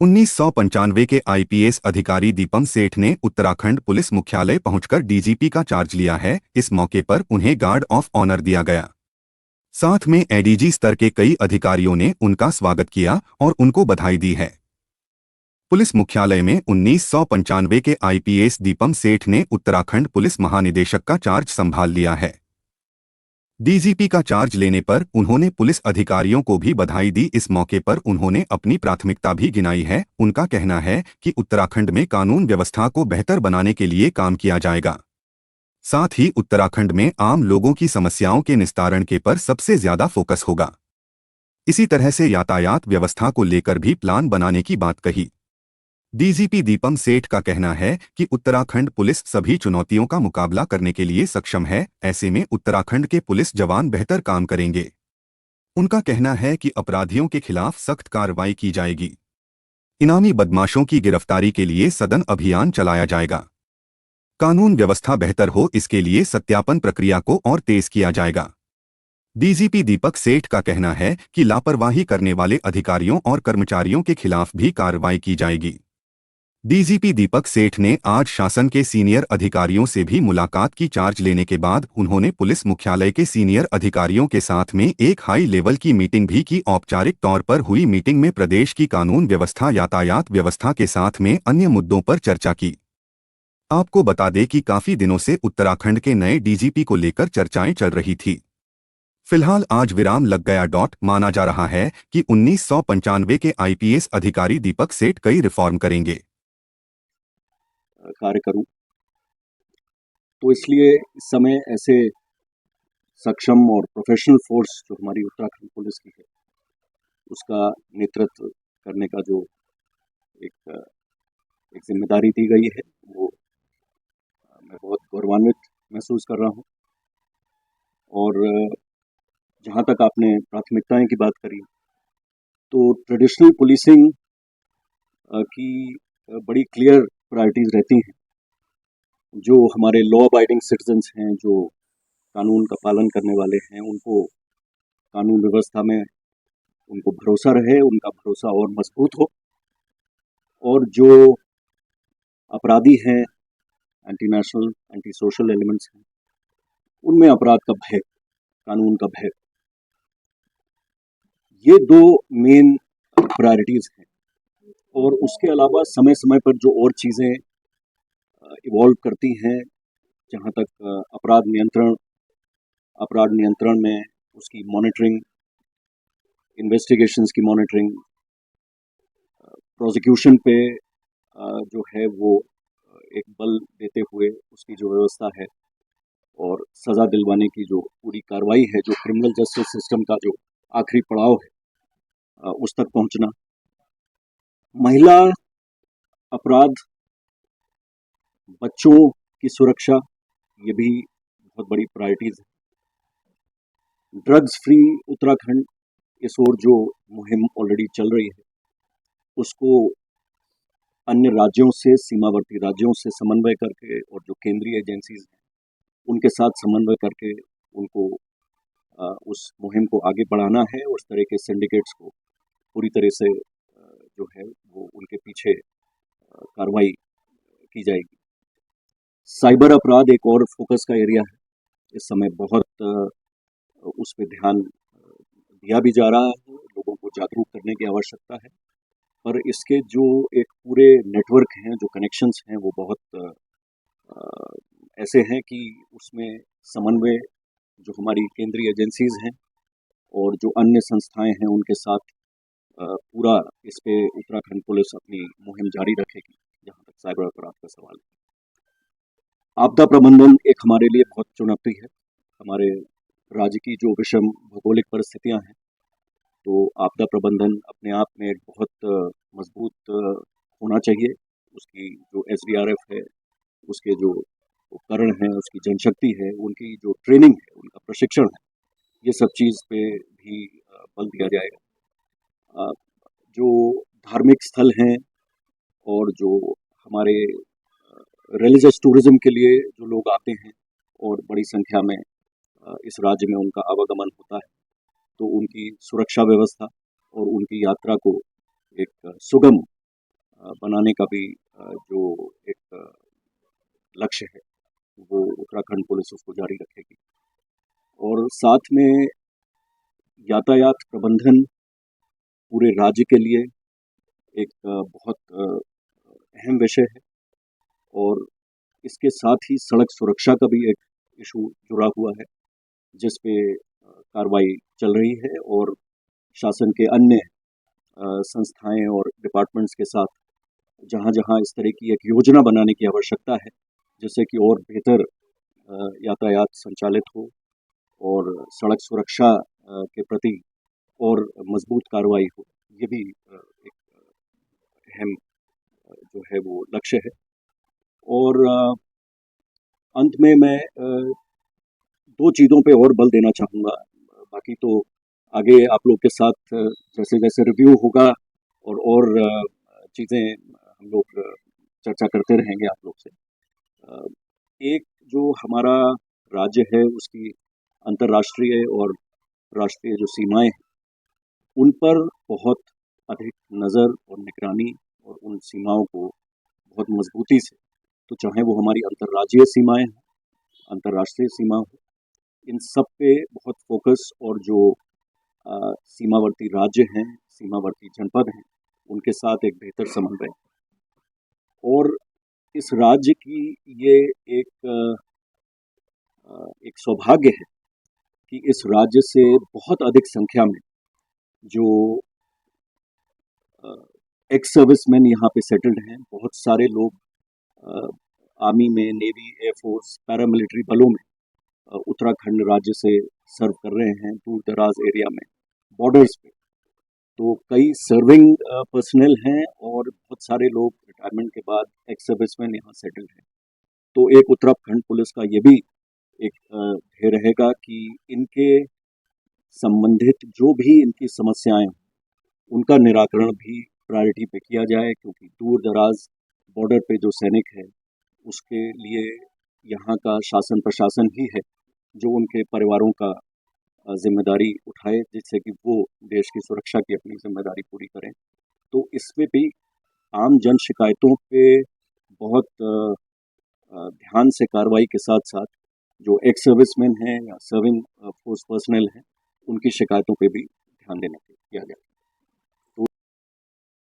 1995 के आईपीएस अधिकारी दीपम सेठ ने उत्तराखंड पुलिस मुख्यालय पहुंचकर डीजीपी का चार्ज लिया है। इस मौके पर उन्हें गार्ड ऑफ ऑनर दिया गया। साथ में एडीजी स्तर के कई अधिकारियों ने उनका स्वागत किया और उनको बधाई दी है। पुलिस मुख्यालय में 1995 के आईपीएस दीपम सेठ ने उत्तराखंड पुलिस महानिदेशक का चार्ज संभाल लिया है। डीजीपी का चार्ज लेने पर उन्होंने पुलिस अधिकारियों को भी बधाई दी। इस मौके पर उन्होंने अपनी प्राथमिकता भी गिनाई है। उनका कहना है कि उत्तराखंड में कानून व्यवस्था को बेहतर बनाने के लिए काम किया जाएगा। साथ ही उत्तराखंड में आम लोगों की समस्याओं के निस्तारण के पर सबसे ज्यादा फोकस होगा। इसी तरह से यातायात व्यवस्था को लेकर भी प्लान बनाने की बात कही। डीजीपी दीपम सेठ का कहना है कि उत्तराखंड पुलिस सभी चुनौतियों का मुकाबला करने के लिए सक्षम है। ऐसे में उत्तराखंड के पुलिस जवान बेहतर काम करेंगे। उनका कहना है कि अपराधियों के खिलाफ सख्त कार्रवाई की जाएगी। इनामी बदमाशों की गिरफ्तारी के लिए सघन अभियान चलाया जाएगा। कानून व्यवस्था बेहतर हो, इसके लिए सत्यापन प्रक्रिया को और तेज किया जाएगा। डीजीपी दीपक सेठ का कहना है कि लापरवाही करने वाले अधिकारियों और कर्मचारियों के खिलाफ भी कार्रवाई की जाएगी। डीजीपी दीपक सेठ ने आज शासन के सीनियर अधिकारियों से भी मुलाकात की। चार्ज लेने के बाद उन्होंने पुलिस मुख्यालय के सीनियर अधिकारियों के साथ में एक हाई लेवल की मीटिंग भी की। औपचारिक तौर पर हुई मीटिंग में प्रदेश की कानून व्यवस्था, यातायात व्यवस्था के साथ में अन्य मुद्दों पर चर्चा की। आपको बता दें कि काफी दिनों से उत्तराखंड के नए डीजीपी को लेकर चर्चाएं चल रही थी। फिलहाल आज विराम लग गया। माना जा रहा है कि 1995 के आईपीएस अधिकारी दीपक सेठ कई रिफॉर्म करेंगे। कार्य करूं, तो इसलिए इस समय ऐसे सक्षम और प्रोफेशनल फोर्स जो हमारी उत्तराखंड पुलिस की है, उसका नेतृत्व करने का जो एक जिम्मेदारी दी गई है, वो मैं बहुत गौरवान्वित महसूस कर रहा हूं। और जहां तक आपने प्राथमिकताएं की बात करी, तो ट्रेडिशनल पुलिसिंग की बड़ी क्लियर प्रायोरिटीज रहती हैं। जो हमारे लॉ अबाइडिंग सिटीजन्स हैं, जो कानून का पालन करने वाले हैं, उनको कानून व्यवस्था में उनको भरोसा रहे, उनका भरोसा और मजबूत हो। और जो अपराधी हैं, anti national, anti social elements हैं, उनमें अपराध का भय, कानून का भय, ये दो मेन प्रायोरिटीज हैं। और उसके अलावा समय समय पर जो और चीज़ें इवॉल्व करती हैं, जहाँ तक अपराध नियंत्रण में उसकी मॉनिटरिंग, इन्वेस्टिगेशंस की मॉनिटरिंग, प्रोसिक्यूशन पे जो है वो एक बल देते हुए उसकी जो व्यवस्था है और सज़ा दिलवाने की जो पूरी कार्रवाई है, जो क्रिमिनल जस्टिस सिस्टम का जो आखिरी पड़ाव है, उस तक पहुंचना। महिला अपराध, बच्चों की सुरक्षा, ये भी बहुत बड़ी प्रायोरिटीज है। ड्रग्स फ्री उत्तराखंड, इस ओर जो मुहिम ऑलरेडी चल रही है, उसको अन्य राज्यों से, सीमावर्ती राज्यों से समन्वय करके और जो केंद्रीय एजेंसीज हैं उनके साथ समन्वय करके उनको उस मुहिम को आगे बढ़ाना है। उस तरह के सिंडिकेट्स को पूरी तरह से जो है वो उनके पीछे कार्रवाई की जाएगी। साइबर अपराध एक और फोकस का एरिया है। इस समय बहुत उस पर ध्यान दिया भी जा रहा है, लोगों को जागरूक करने की आवश्यकता है। पर इसके जो एक पूरे नेटवर्क हैं, जो कनेक्शंस हैं, वो बहुत ऐसे हैं कि उसमें समन्वय जो हमारी केंद्रीय एजेंसीज हैं और जो अन्य संस्थाएं हैं उनके साथ पूरा इस पे उत्तराखंड पुलिस अपनी मुहिम जारी रखेगी। जहाँ तक साइबर अपराध का सवाल है, आपदा प्रबंधन एक हमारे लिए बहुत चुनौती है। हमारे राज्य की जो विषम भौगोलिक परिस्थितियां हैं, तो आपदा प्रबंधन अपने आप में एक बहुत मजबूत होना चाहिए। उसकी जो SDRF है, उसके जो उपकरण हैं, उसकी जनशक्ति है, उनकी जो ट्रेनिंग है, उनका प्रशिक्षण है, ये सब चीज़ पे भी बल दिया जाएगा। जो धार्मिक स्थल हैं और जो हमारे रिलीजियस टूरिज्म के लिए जो लोग आते हैं और बड़ी संख्या में इस राज्य में उनका आवागमन होता है, तो उनकी सुरक्षा व्यवस्था और उनकी यात्रा को एक सुगम बनाने का भी जो एक लक्ष्य है वो उत्तराखंड पुलिस उसको जारी रखेगी। और साथ में यातायात प्रबंधन पूरे राज्य के लिए एक बहुत अहम विषय है, और इसके साथ ही सड़क सुरक्षा का भी एक इशू जुड़ा हुआ है जिस पे कार्रवाई चल रही है, और शासन के अन्य संस्थाएं और डिपार्टमेंट्स के साथ जहां-जहां इस तरह की एक योजना बनाने की आवश्यकता है जिससे कि और बेहतर यातायात संचालित हो और सड़क सुरक्षा के प्रति और मजबूत कार्रवाई हो, ये भी एक अहम जो है वो लक्ष्य है। और अंत में मैं दो चीज़ों पे और बल देना चाहूँगा, बाकी तो आगे आप लोग के साथ जैसे-जैसे रिव्यू होगा और चीज़ें हम लोग चर्चा करते रहेंगे आप लोग से। एक जो हमारा राज्य है उसकी अंतर्राष्ट्रीय और राष्ट्रीय जो सीमाएँ हैं, उन पर बहुत अधिक नज़र और निगरानी और उन सीमाओं को बहुत मजबूती से, तो चाहे वो हमारी अंतर्राज्यीय सीमाएँ हों, अंतर्राष्ट्रीय सीमा हो, इन सब पे बहुत फोकस, और जो सीमावर्ती राज्य हैं, सीमावर्ती जनपद हैं, उनके साथ एक बेहतर समन्वय। और इस राज्य की ये एक सौभाग्य है कि इस राज्य से बहुत अधिक संख्या में जो एक्स सर्विसमैन यहाँ पे सेटल्ड हैं। बहुत सारे लोग आर्मी में, नेवी, एयरफोर्स, पैरामिलिट्री बलों में उत्तराखंड राज्य से सर्व कर रहे हैं दूर दराज एरिया में, बॉर्डर्स पे। तो कई सर्विंग पर्सनल हैं और बहुत सारे लोग रिटायरमेंट के बाद एक्स सर्विसमैन यहाँ सेटल्ड हैं। तो एक उत्तराखंड पुलिस का ये भी एक ध्येय रहेगा कि इनके संबंधित जो भी इनकी समस्याएं हों, उनका निराकरण भी प्रायोरिटी पे किया जाए, क्योंकि दूर दराज बॉर्डर पे जो सैनिक है उसके लिए यहाँ का शासन प्रशासन ही है जो उनके परिवारों का जिम्मेदारी उठाए, जिससे कि वो देश की सुरक्षा की अपनी जिम्मेदारी पूरी करें। तो इसमें भी आम जन शिकायतों पे बहुत ध्यान से कार्रवाई के साथ साथ जो एक्स सर्विसमैन हैं या सर्विंग फोर्स पर्सनल हैं, उनकी शिकायतों पे भी ध्यान देना किया जाए।